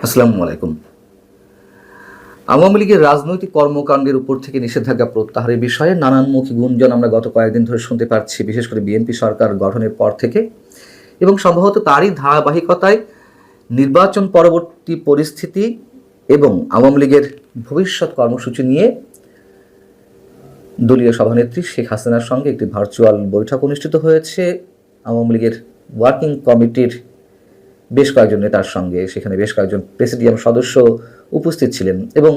আসসালামু আলাইকুম। আওয়ামী লীগের রাজনৈতিক কর্মকাণ্ডের উপর থেকে নিষেধাজ্ঞা প্রত্যাহারের বিষয়ে নানানমুখী গুঞ্জন আমরা গত কয়েকদিন ধরে শুনতে পাচ্ছি, বিশেষ করে বিএনপি সরকার গঠনের পর থেকে, এবং সম্ভবত তারই ধারাবাহিকতায় নির্বাচন পরবর্তী পরিস্থিতি এবং আওয়ামী লীগের ভবিষ্যৎ কর্মসূচি নিয়ে দলীয় সভানেত্রী শেখ হাসিনার সঙ্গে একটি ভার্চুয়াল বৈঠক অনুষ্ঠিত হয়েছে। আওয়ামী লীগের ওয়ার্কিং কমিটির বেশ কয়েকজন নেতার সঙ্গে সেখানে বেশ কয়েকজন প্রেসিডিয়াম সদস্য উপস্থিত ছিলেন এবং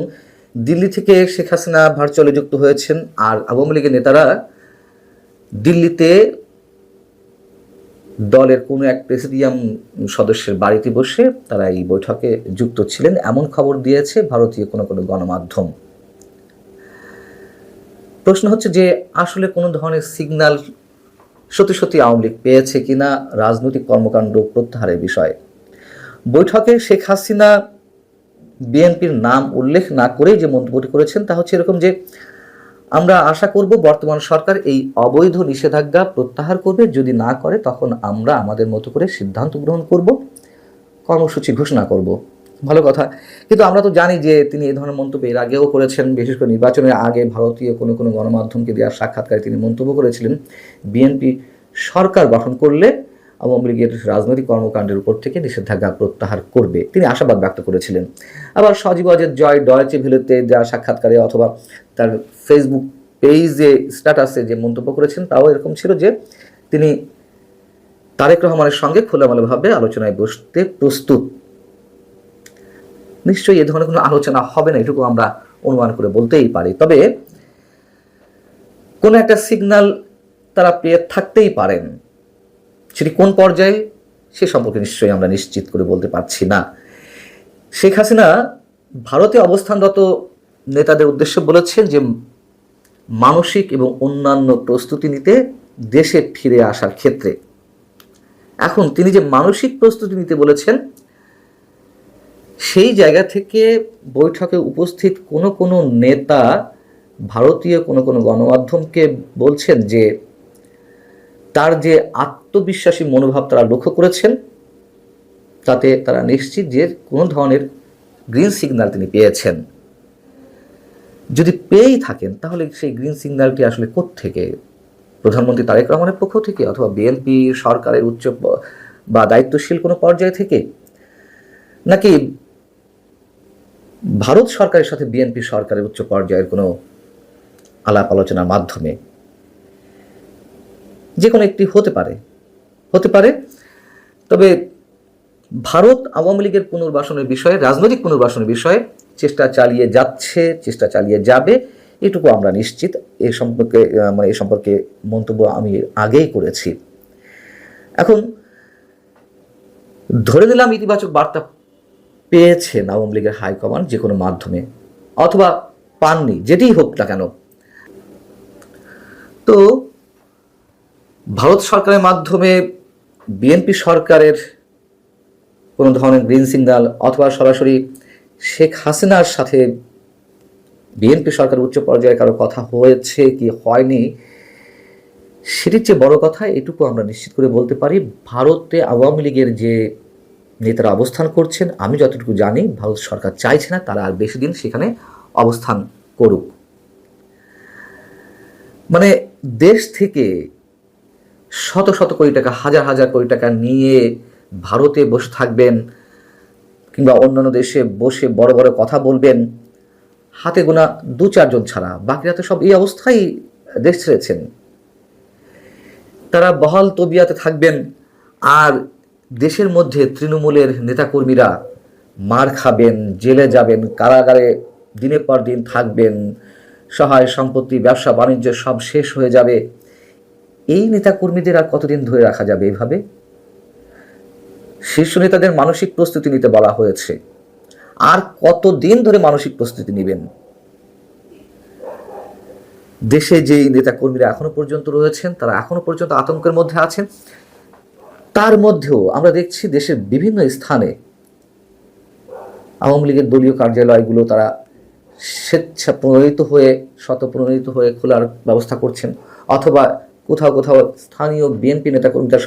দিল্লি থেকে শেখ হাসিনা ভার্চুয়ালি যুক্ত হয়েছেন। আর আওয়ামী লীগের নেতারা দিল্লিতে দলের কোনো এক প্রেসিডিয়াম সদস্যের বাড়িতে বসে তারা এই বৈঠকে যুক্ত ছিলেন, এমন খবর দিয়েছে ভারতীয় কোনো কোনো গণমাধ্যম। প্রশ্ন হচ্ছে যে আসলে কোনো ধরনের সিগন্যাল সত্যি সত্যি আওয়ামী লীগ পেয়েছে কিনা রাজনৈতিক কর্মকাণ্ড প্রত্যাহারের বিষয়ে। বৈঠকে শেখ হাসিনা বিএনপির নাম উল্লেখ না করেই যে মন্তব্যটি করেছেন তা হচ্ছে এরকম যে আমরা আশা করব বর্তমান সরকার এই অবৈধ নিষেধাজ্ঞা প্রত্যাহার করবে, যদি না করে তখন আমরা আমাদের মতো করে সিদ্ধান্ত গ্রহণ করব, কর্মসূচি ঘোষণা করব। ভালো কথা, কিন্তু আমরা তো জানি যে তিনি এই ধরনের মন্তব্য এর আগেও করেছেন। বিশেষ করে নির্বাচনের আগে ভারতীয় কোনো কোনো গণমাধ্যমকে দেওয়ার সাক্ষাৎকারে তিনি মন্তব্য করেছিলেন বিএনপি সরকার গঠন করলে আওয়ামী লীগের রাজনৈতিক কর্মকাণ্ডের উপর থেকে নিষেধাজ্ঞা প্রত্যাহার করবে, তিনি আশাবাদ ব্যক্ত করেছিলেন। আবার সজীব ওয়াজেদ জয় ডয়েচে ভেলেতে দেওয়া সাক্ষাৎকারে অথবা তার ফেসবুক পেজে স্ট্যাটাসে যে মন্তব্য করেছেন তাও এরকম ছিল যে তিনি তারেক রহমানের সঙ্গে খোলামেলাভাবে আলোচনায় বসতে প্রস্তুত। নিশ্চয়ই এ ধরনের কোনো আলোচনা হবে না, এটুকু আমরা অনুমান করে বলতেই পারি। তবে কোনো একটা সিগন্যাল তারা পেয়ে থাকতেই পারেন, সেটি কোন পর্যায়ে সে সম্পর্কে নিশ্চয়ই আমরা নিশ্চিত করে বলতে পারছি না। শেখ হাসিনা ভারতে অবস্থানরত নেতাদের উদ্দেশ্যে বলেছেন যে মানসিক এবং অন্যান্য প্রস্তুতি নিতে দেশে ফিরে আসার ক্ষেত্রে। এখন তিনি যে মানসিক প্রস্তুতি নিতে বলেছেন, সেই জায়গা থেকে বৈঠকে উপস্থিত কোনো কোনো নেতা ভারতীয় কোনো কোনো গণমাধ্যমকে বলছেন যে তার যে আত্মবিশ্বাসী মনোভাব তারা লক্ষ্য করেছেন, তাতে তারা নিশ্চিত যে কোনো ধরনের গ্রিন সিগন্যাল তিনি পেয়েছেন। যদি পেয়েই থাকেন তাহলে সেই গ্রিন সিগন্যালটি আসলে কোত্থেকে? প্রধানমন্ত্রী তারেক রহমানের পক্ষ থেকে, অথবা বিএনপি সরকারের উচ্চ বা দায়িত্বশীল কোনো পর্যায় থেকে, নাকি ভারত সরকারের সাথে বিএনপি সরকারের উচ্চ পর্যায়ের কোনো আলাপ আলোচনার মাধ্যমে? যে কোনো একটি হতে পারে। তবে ভারত আওয়ামী লীগের পুনর্বাসনের বিষয়ে, রাজনৈতিক পুনর্বাসনের বিষয়ে চেষ্টা চালিয়ে যাচ্ছে, চেষ্টা চালিয়ে যাবে, এটুকু আমরা নিশ্চিত। এ সম্পর্কে মন্তব্য আমি আগেই করেছি। এখন ধরে নিলাম ইতিবাচক বার্তা পেয়েছেন আওয়ামী লীগের হাইকমান্ড যে কোনো মাধ্যমে, অথবা পাননি, যেটিই হোক না কেন। তো ভারত সরকারের মাধ্যমে বিএনপি সরকারের কোনো ধরনের গ্রিন সিগন্যাল, অথবা সরাসরি শেখ হাসিনার সাথে বিএনপি সরকারের উচ্চ পর্যায়ে কারো কথা হয়েছে কি হয়নি, সেটির চেয়ে বড় কথা এটুকু আমরা নিশ্চিত করে বলতে পারি, ভারতে আওয়ামী লীগের যে নেতারা অবস্থান করছেন, আমি যতটুকু জানি ভারত সরকার চাইছে না তারা আর বেশি দিন সেখানে অবস্থান করুক। মানে দেশ থেকে শত শত কোটি টাকা, হাজার হাজার কোটি টাকা নিয়ে ভারতে বসে থাকবেন, কিংবা অন্যান্য দেশে বসে বড় বড় কথা বলবেন, হাতে গোনা 2-4 জন ছাড়া বাকিরা তো সব এই অবস্থায় দেশ ছেড়েছেন। তারা বহাল তবিয়াতে থাকবেন, আর দেশের মধ্যে তৃণমূলের নেতাকর্মীরা মার খাবেন, জেলে যাবেন, কারাগারে দিনের পর দিন থাকবেন, সহায় সম্পত্তি, ব্যবসা বাণিজ্য সব শেষ হয়ে যাবে। এই নেতাকর্মীদের আর কতদিন ধরে রাখা যাবে এভাবে? শীর্ষ নেতাদের মানসিক প্রস্তুতি নিতে বলা হয়েছে, আর কতদিন ধরে মানসিক প্রস্তুতি নেবেন? দেশে যেই নেতাকর্মীরা এখনো পর্যন্ত রয়েছেন তারা এখনো পর্যন্ত আতঙ্কের মধ্যে আছেন। তার মধ্যেও আমরা দেখছি দেশের বিভিন্ন স্থানে আওয়ামী লীগের দলীয় কার্যালয়গুলো তারা স্বতঃপ্রণোদিত হয়ে খোলার ব্যবস্থা করছেন, অথবা কোথাও কোথাও স্থানীয় বিএনপি নেতাকর্মীদের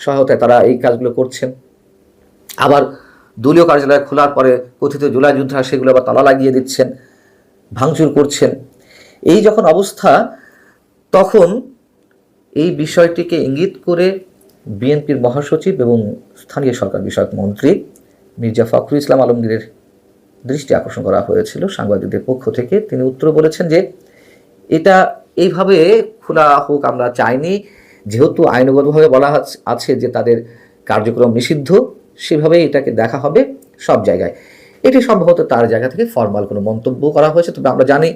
সহায়তায় তারা এই কাজগুলো করছেন। আবার দলীয় কার্যালয় খোলার পরে কথিত জুলাই যোদ্ধা সেগুলো আবার তালা লাগিয়ে দিচ্ছেন, ভাঙচুর করছেন। এই যখন অবস্থা, তখন এই বিষয়টিকে ইঙ্গিত করে বিএনপির মহাসচিব এবং স্থানীয় সরকার বিষয়ক মন্ত্রী মির্জা ফখরুল ইসলাম আলমগীরের দৃষ্টি আকর্ষণ করা হয়েছিল সাংবাদিকদের পক্ষ থেকে। তিনি উত্তর বলেছেন যে এটা এইভাবে খোলা হোক আমরা চাইনি, যেহেতু আইনগতভাবে বলা আছে যে তাদের কার্যক্রম নিষিদ্ধ, সেভাবেই এটাকে দেখা হবে সব জায়গায়। এটি সম্ভবত তার জায়গা থেকে ফর্মাল কোনো মন্তব্য করা হয়েছে। তবে আমরা জানি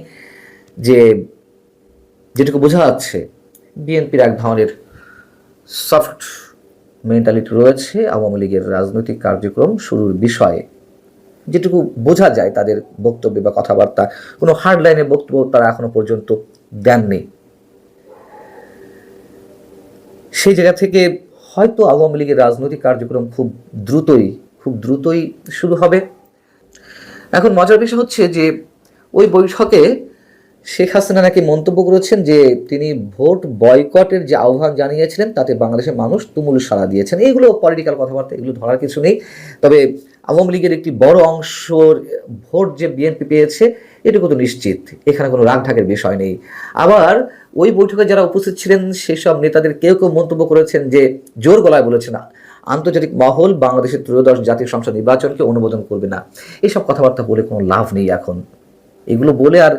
যে যেটুকু বোঝা যাচ্ছে বিএনপির এক ধরনের সফট মেন্টালিটি রয়েছে আওয়ামী লীগের রাজনৈতিক কার্যক্রম শুরুর বিষয়ে। যেটুকু বোঝা যায় তাদের বক্তব্য বা কথাবার্তা, কোনো হার্ড লাইনের বক্তব্য তারা এখনো পর্যন্ত দেননি। সেই জায়গা থেকে হয়তো আওয়ামী লীগের রাজনৈতিক কার্যক্রম খুব দ্রুতই শুরু হবে। এখন মজার বিষয় হচ্ছে যে ওই বৈঠকে শেখ হাসিনা নাকি মন্তব্য করেছেন যে তিনি ভোট বয়কটের যে আহ্বান জানিয়েছিলেন তাতে বাংলাদেশের মানুষ তুমুল সাড়া দিয়েছেন। এইগুলো পলিটিক্যাল কথাবার্তা, এগুলো ধরার কিছু নেই। তবে আওয়ামী লীগের একটি বড় অংশর ভোট যে বিএনপি পেয়েছে এটুকু তো নিশ্চিত, এখানে কোনো রাগঢাকের বিষয় নেই। আবার ওই বৈঠকে যারা উপস্থিত ছিলেন সেসব নেতাদের কেউ মন্তব্য করেছেন যে জোর গলায় বলেছেন আন্তর্জাতিক মহল বাংলাদেশের ত্রয়োদশ জাতীয় সংসদ নির্বাচনকে অনুমোদন করবে না। এইসব কথাবার্তা বলে কোনো লাভ নেই। এখন এগুলো বলে আর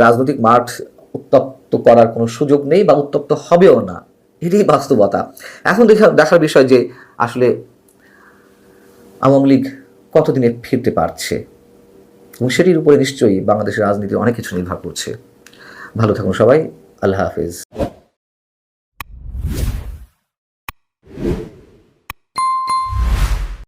রাজনৈতিক মাঠ উত্তপ্ত করার কোনো সুযোগ নেই বা উত্তপ্ত হবেও না, এটাই বাস্তবতা। এখন দেখার বিষয় যে আসলে আওয়ামী লীগ কতদিনে ফিরতে পারছে, এবং সেটির উপরে নিশ্চয়ই বাংলাদেশের রাজনীতির অনেক কিছু নির্ভর করছে। ভালো থাকুন সবাই, আল্লাহ হাফেজ।